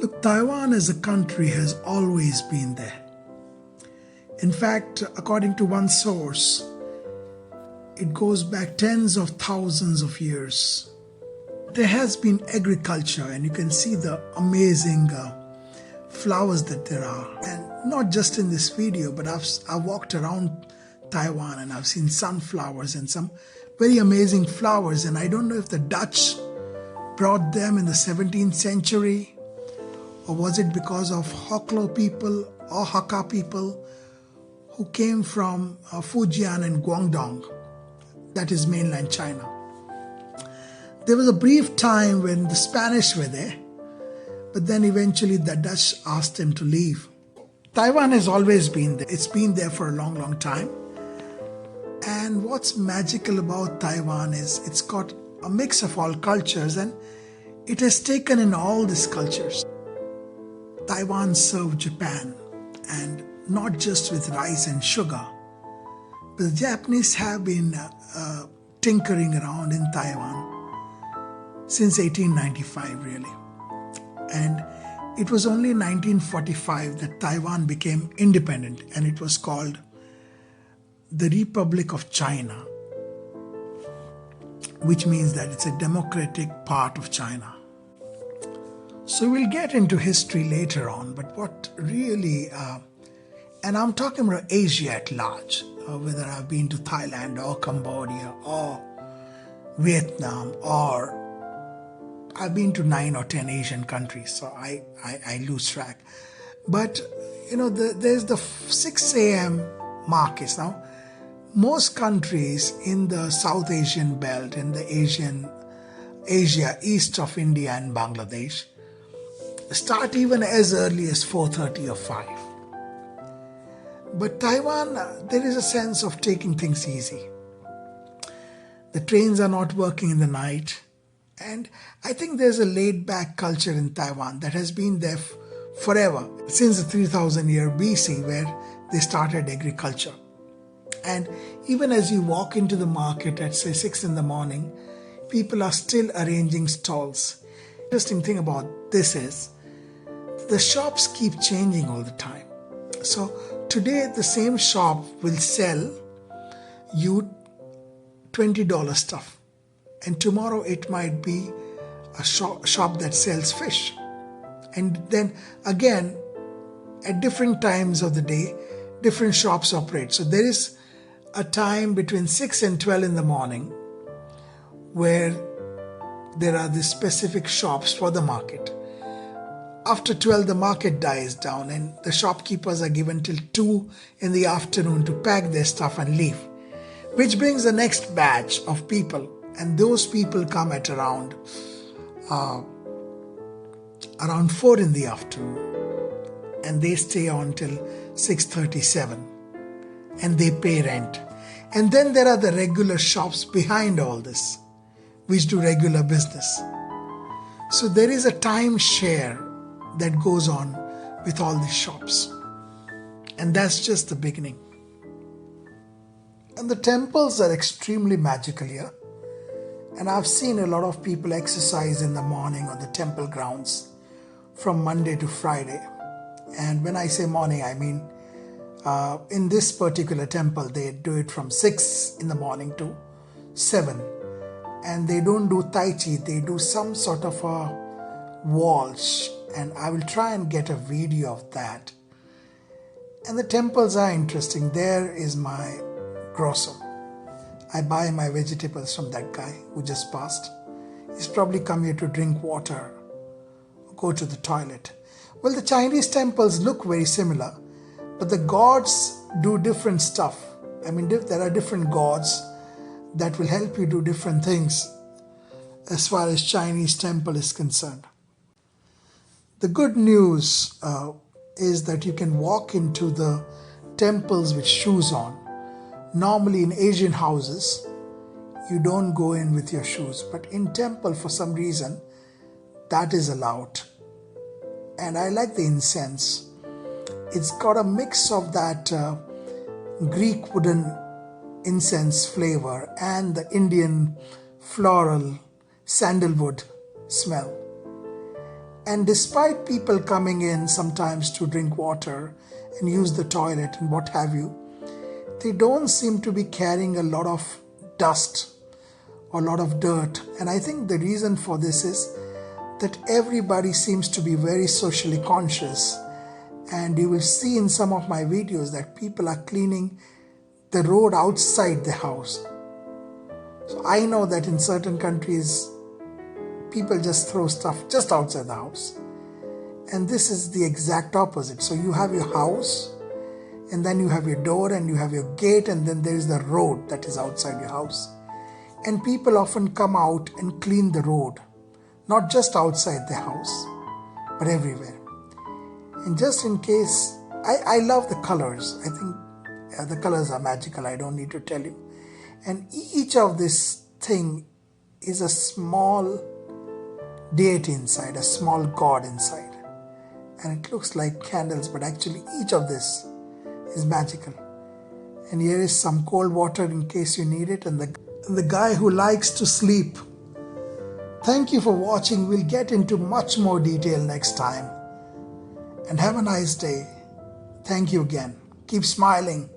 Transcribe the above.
Look, Taiwan as a country has always been there. In fact, according to one source, it goes back tens of thousands of years. There has been agriculture, and you can see the amazing flowers that there are. And not just in this video, but I've walked around Taiwan and I've seen sunflowers and some very amazing flowers. And I don't know if the Dutch brought them in the 17th century, or was it because of Hokklo people or Hakka people who came from Fujian and Guangdong, that is mainland China. There was a brief time when the Spanish were there, but then eventually the Dutch asked them to leave. Taiwan has always been there. It's been there for a long, long time. And what's magical about Taiwan is it's got a mix of all cultures, and it has taken in all these cultures. Taiwan served Japan, and not just with rice and sugar, but the Japanese have been tinkering around in Taiwan since 1895 really. And it was only in 1945 that Taiwan became independent, and it was called the Republic of China, which means that it's a democratic part of China. So we'll get into history later on, but what really, and I'm talking about Asia at large, whether I've been to Thailand or Cambodia or Vietnam, or I've been to 9 or 10 Asian countries, so I lose track. But, you know, there's the 6 a.m. markets. Now, most countries in the South Asian belt, in the Asia east of India and Bangladesh, start even as early as 4:30 or 5. But Taiwan, there is a sense of taking things easy. The trains are not working in the night. And I think there's a laid-back culture in Taiwan that has been there forever, since the 3000 year BC, where they started agriculture. And even as you walk into the market at say 6 in the morning, people are still arranging stalls. Interesting thing about this is the shops keep changing all the time. So today the same shop will sell you $20 stuff, and tomorrow it might be a shop that sells fish. And then again, at different times of the day, different shops operate. So there is a time between 6 and 12 in the morning where there are these specific shops for the market. After 12, the market dies down, and the shopkeepers are given till 2 in the afternoon to pack their stuff and leave, which brings the next batch of people. And those people come at around 4 in the afternoon, and they stay on till 6:37, and they pay rent. And then there are the regular shops behind all this, which do regular business. So there is a time share that goes on with all these shops. And that's just the beginning. And the temples are extremely magical here. And I've seen a lot of people exercise in the morning on the temple grounds from Monday to Friday. And when I say morning, I mean in this particular temple, they do it from 6 in the morning to 7. And they don't do Tai Chi, they do some sort of a waltz. And I will try and get a video of that. And the temples are interesting. There is my grocer. I buy my vegetables from that guy who just passed. He's probably come here to drink water, go to the toilet. Well, the Chinese temples look very similar, but the gods do different stuff. I mean, there are different gods that will help you do different things as far as Chinese temple is concerned. The good news is that you can walk into the temples with shoes on. Normally in Asian houses, you don't go in with your shoes, but in temple for some reason, that is allowed. And I like the incense. It's got a mix of that Greek wooden incense flavor and the Indian floral sandalwood smell. And despite people coming in sometimes to drink water and use the toilet and what have you, they don't seem to be carrying a lot of dust or a lot of dirt. And I think the reason for this is that everybody seems to be very socially conscious. And you will see in some of my videos that people are cleaning the road outside the house. So I know that in certain countries, people just throw stuff just outside the house. And this is the exact opposite. So you have your house, and then you have your door, and you have your gate, and then there is the road that is outside your house. And people often come out and clean the road, not just outside the house, but everywhere. And just in case, I love the colors. I think the colors are magical. I don't need to tell you. And each of this thing is a small deity inside, a small god inside. And it looks like candles, but actually each of this is magical. And here is some cold water in case you need it. And the guy who likes to sleep. Thank you for watching. We'll get into much more detail next time. And have a nice day. Thank you again. Keep smiling.